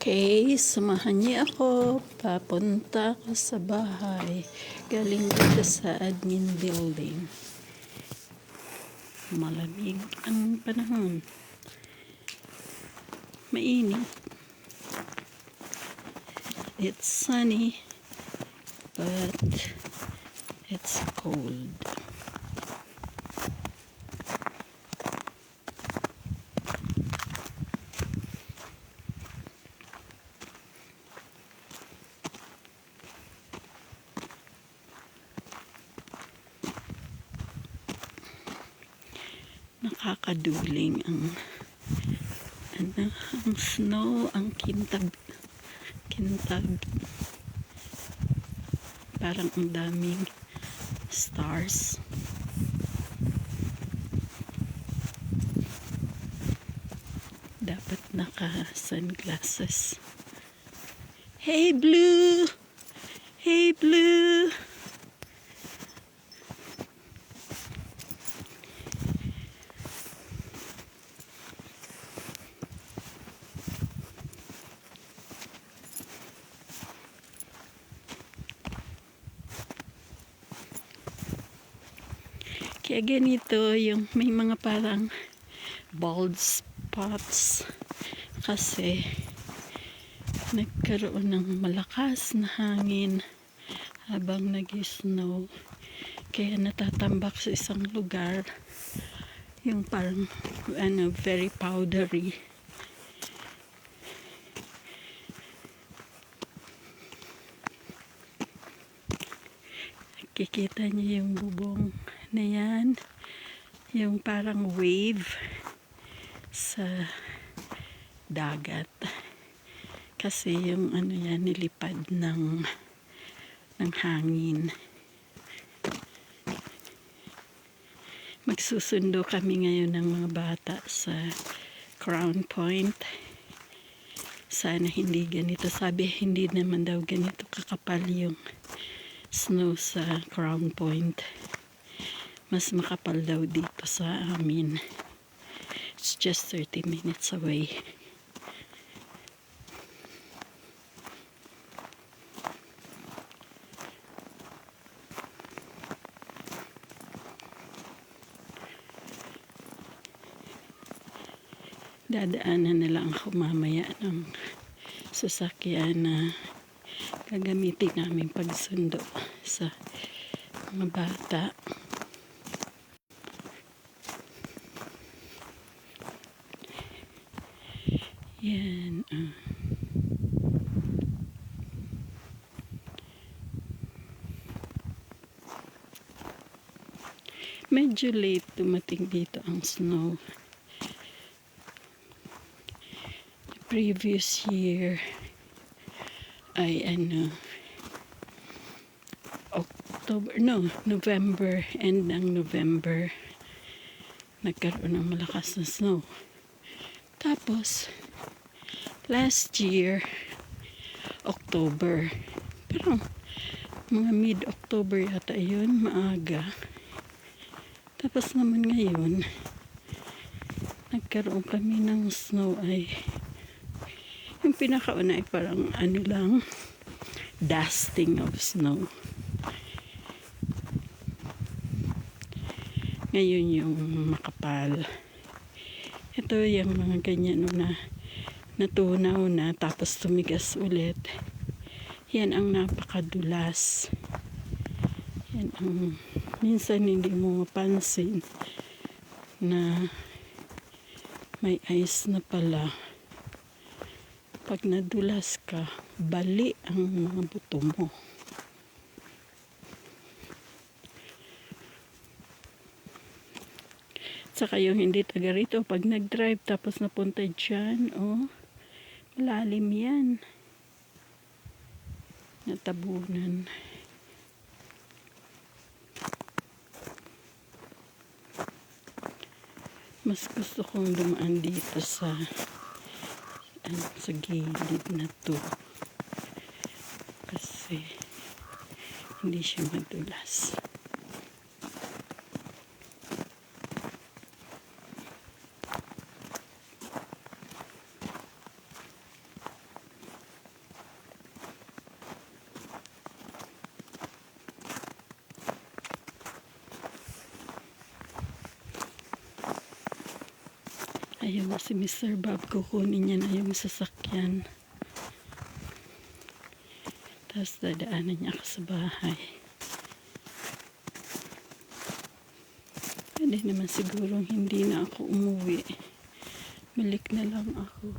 Okay, samahan niyo ako. Papunta ako sa bahay. Galing dito sa admin building. Malamig ang panahon. Mainit. It's sunny, but it's cold. Nakakaduling ang snow, ang kintab. Parang ang daming stars. Dapat naka-sunglasses. Hey Blue! Hey Blue! Kaya ganito yung may mga parang bald spots kasi nagkaroon ng malakas na hangin habang nag-snow, kaya natatambak sa isang lugar yung parang very powdery. Kikita niyo yung bubong na yan, yung parang wave sa dagat kasi yung yan nilipad ng hangin. Magsusundo kami ngayon ng mga bata sa Crown Point. Sana hindi ganito, sabi hindi naman daw ganito kakapal yung snow sa Crown Point. Mas makapal daw dito sa amin. It's just 30 minutes away. Dadaanan na lang ako mamaya ng sasakyan na gagamitin namin pagsundo sa mga bata. Yan. Medyo late dumating dito ang snow. Previous year ay November, end ng November nagkaroon ng malakas na snow. Tapos last year October, parang mga mid-October yata yun, maaga. Tapos naman ngayon nagkaroon kami ng snow ay yung pinakauna ay parang lang, dusting of snow. Ngayon yung makapal. Ito yung mga ganyan na natunaw na tapos tumigas ulit. Yan ang napakadulas. Yan ang minsan hindi mo mapansin na may ice na pala. Pag nadulas ka, bali ang mga buto mo. Saka yung hindi taga rito, pag nag-drive tapos napunta dyan, malalim yan. Natabunan. Mas gusto kong dumaan dito sa gilid na to kasi hindi siya madulas. Ayun na si Mr. Bob, kukunin niya na yung sasakyan. Tapos dadaanan niya ako sa bahay. Pwede naman sigurong hindi na ako umuwi. Balik na lang ako.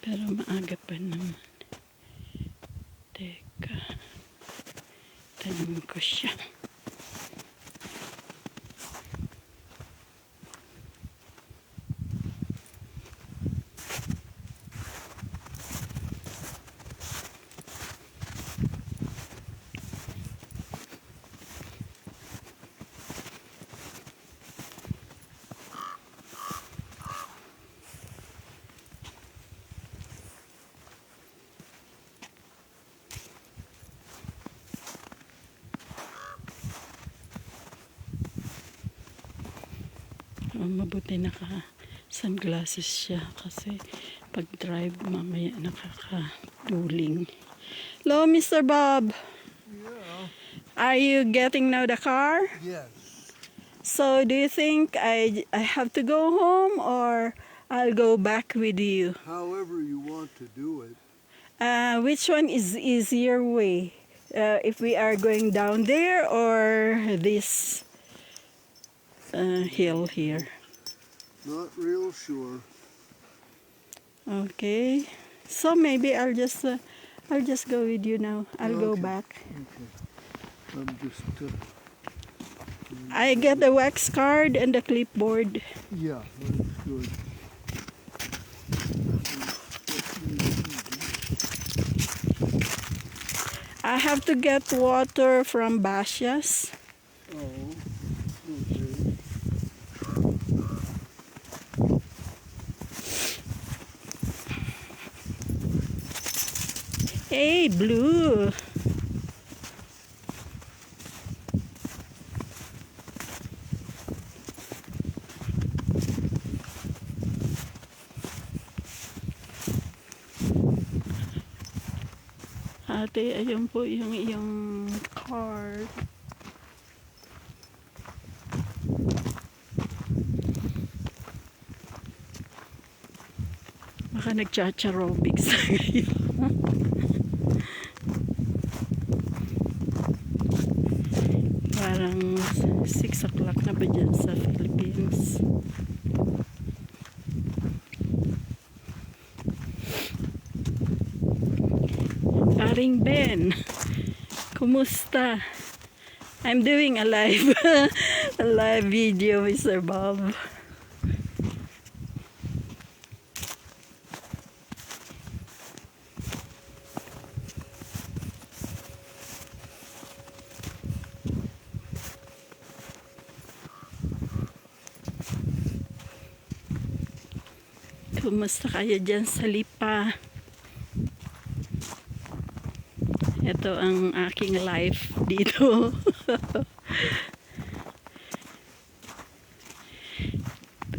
Pero maaga pa naman. Teka. Tanong ko siya. Mabuti naka sunglasses siya kasi pag drive mamaya nakakaduling. Hello, Mr. Bob. Yeah. Are you getting now the car? Yes. So do you think I have to go home or I'll go back with you? However you want to do it. Which one is easier way? If we are going down there or this hill here? Not real sure. Okay. So maybe I'll just go with you now. I'll go Okay. back. Okay. I'm just. I get the wax card and the clipboard. Yeah, that's good. I have to get water from Basias. Oh. Okay. Hey, Blue. Ate, ayun po yung iyong card. Baka nagchacharobics tayo. Parang 6 o'clock na ba dyan sa Philippines? Paring Ben, kumusta? I'm doing a live a live video, Mr. Bob. Kumusta kayo dyan sa Lipa? Ito ang aking life dito.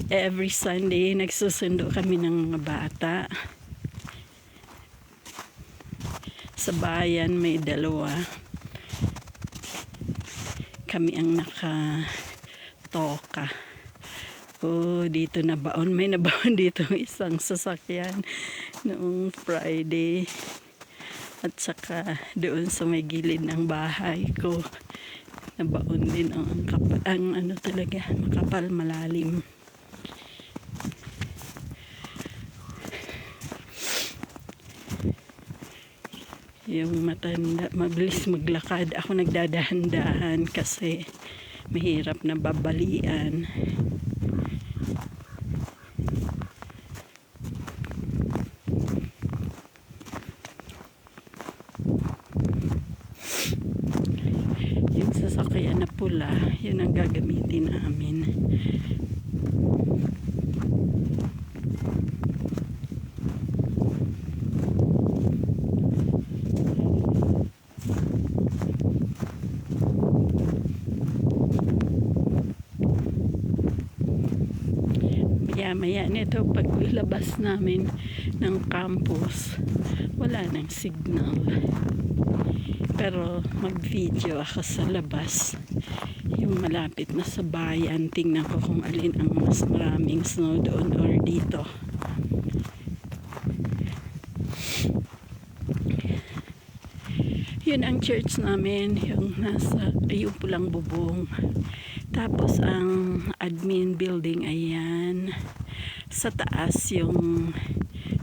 Every Sunday, nagsusundo kami ng mga bata. Sa bayan, may 2. Kami ang nakatoka. Oh, dito nabaon. May nabaon dito isang sasakyan noong Friday. At saka doon sa may gilid ng bahay ko, nabaon din ang ano talaga, makapal, malalim. Yung matanda, mabilis maglakad. Ako nagdadahan-dahan kasi mahirap na babalian. Yung sasakyan na pula, yun ang gagamitin namin. Maya nito paglabas namin ng campus, wala nang signal. Pero mag-video ako sa labas. Yung malapit na sa bayan. Tingnan ko kung alin ang mas maraming snow doon or dito. Yun ang church namin, yung nasa, yung pulang bubong. Tapos ang admin building, ayan. Sa taas yung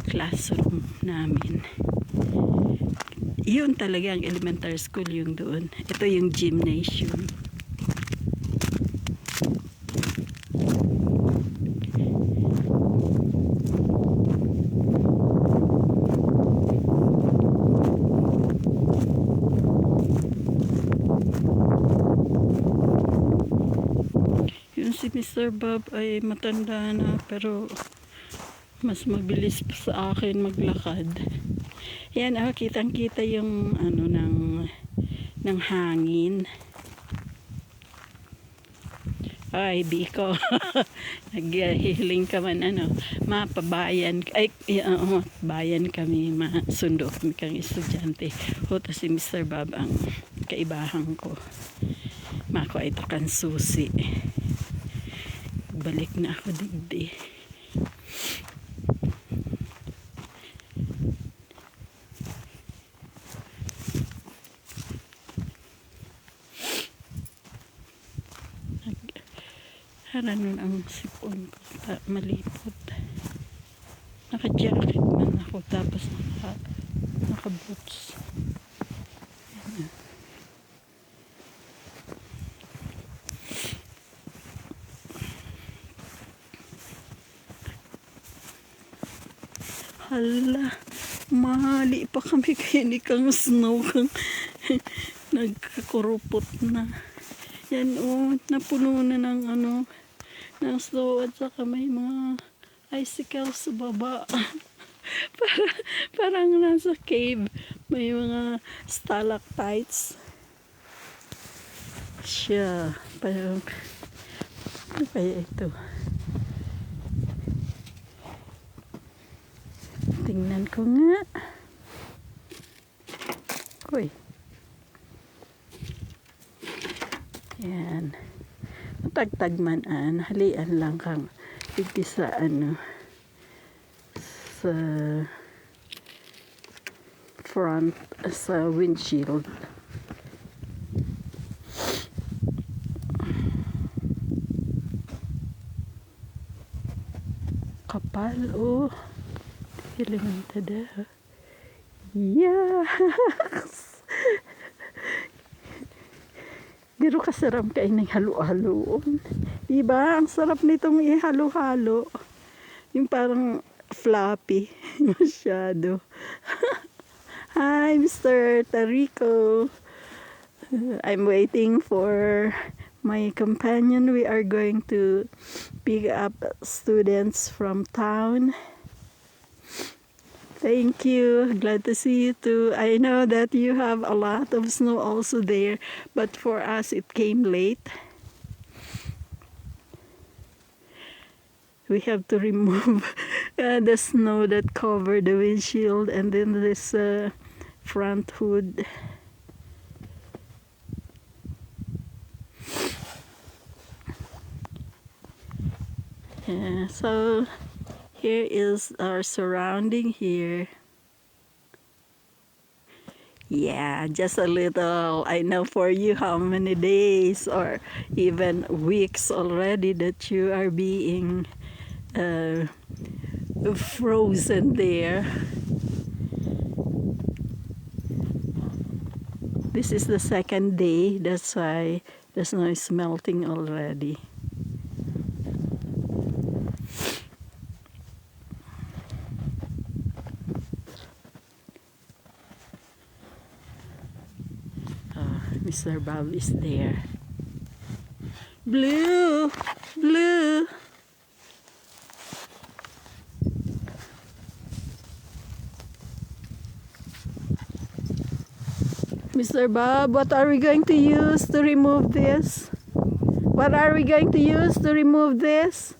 classroom namin. Yun talaga ang elementary school yung doon. Ito yung gymnasium. Si Mr. Bob ay matanda na pero mas mabilis pa sa akin maglakad. Yan, kitang-kita yung ano ng hangin. Ay, Biko. Naghihiling ka man mapabayan ay bayan kami, masundo kami kang estudyante. Hoto si Mr. Bob ang kaibahan ko. Mako ay takan susi. Balik na ako digdi. Haranon ang sipon ko. Malipot. Naka-jacket man ako tapos naka-boots. Hala, mali pa kami kaya ni kang snow kang nagkakurupot na. Yan napuno na ng ng snow at saka may mga icicles sa baba. Parang nasa cave. May mga stalactites. Siya, parang ano kaya ito? Tingnan ko nga. Uy. Yan. Matagtag man halian lang kang pigti sa sa front, sa windshield. Kapal, elementada. Yes! Pero kasarap kain ng halo-haloon. Diba? Ang sarap nitong ihalo-halo. Yung parang floppy. Masyado. Hi, Mr. Tarico. I'm waiting for my companion. We are going to pick up students from town. Thank you. Glad to see you too. I know that you have a lot of snow also there, but for us it came late. We have to remove the snow that covered the windshield and then this front hood. Yeah, so here is our surrounding here. Yeah, just a little. I know for you how many days or even weeks already that you are being frozen there. This is the second day, that's why the snow is melting already. Mr. Bob is there. Blue! Blue! Mr. Bob, what are we going to use to remove this? What are we going to use to remove this?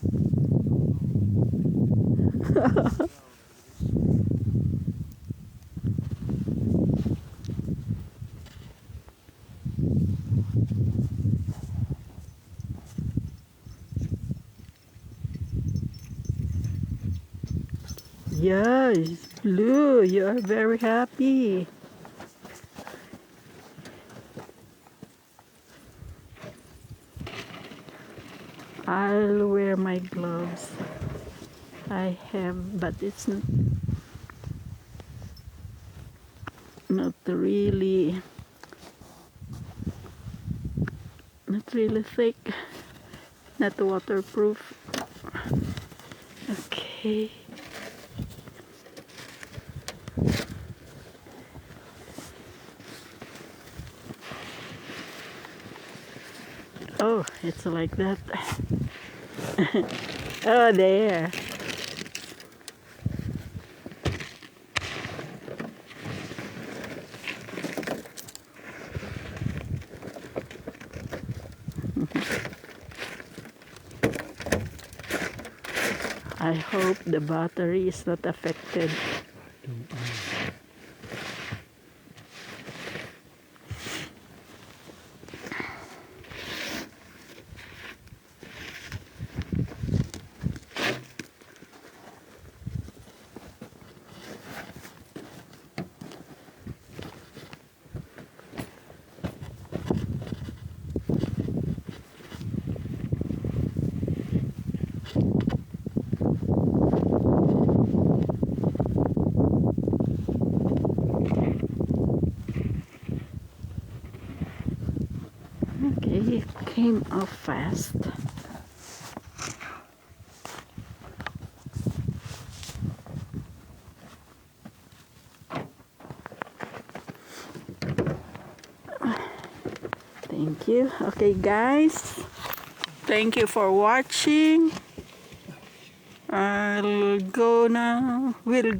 Yes, Blue, you are very happy. I'll wear my gloves. I have, but it's not really thick, not waterproof. Okay. Oh, it's like that. Oh, there. I hope the battery is not affected. Okay, it came off fast. Thank you. Okay, guys. Thank you for watching. I'll go now. We'll go.